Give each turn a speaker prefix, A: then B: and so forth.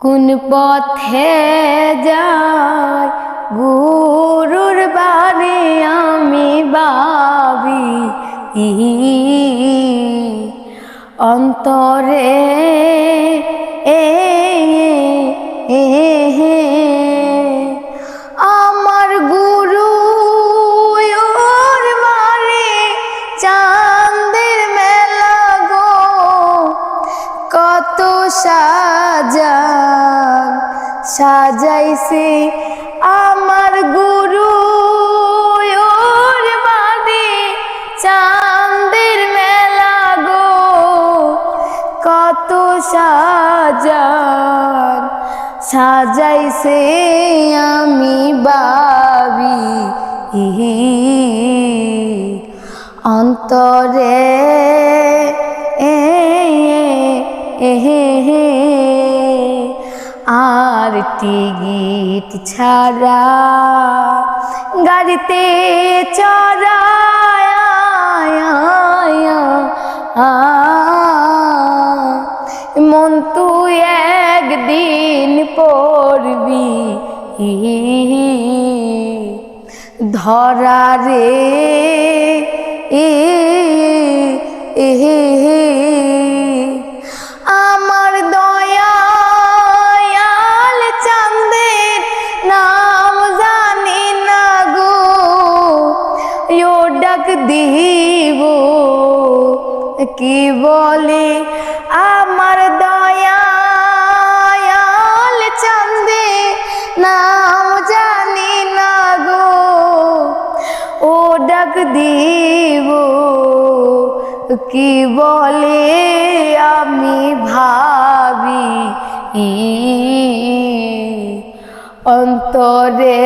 A: কোন পথে যায় গুরুর বাড়ি আমি ভাবি অন্তরে আমার গুরু ওর বাড়ি চাঁদের মেলা গো কত সাজাইছে আমার গুরু ওর বাড়ি চাঁদের মেলা গো কত সাজাইছে আমি ভাবি অন্তরে আর টিকিট ছাড়া গাড়িতে চড়ায় মন তুই একদিন পড়বি ধরা রে আমার দয়াল চাঁদের নাম জানি না গো ও ডাক দিব কি বলে আমার দয়াল চাঁদের নাম জানি না গো ও ডাক দিব কি বলে আমি ভাবি অন্তরে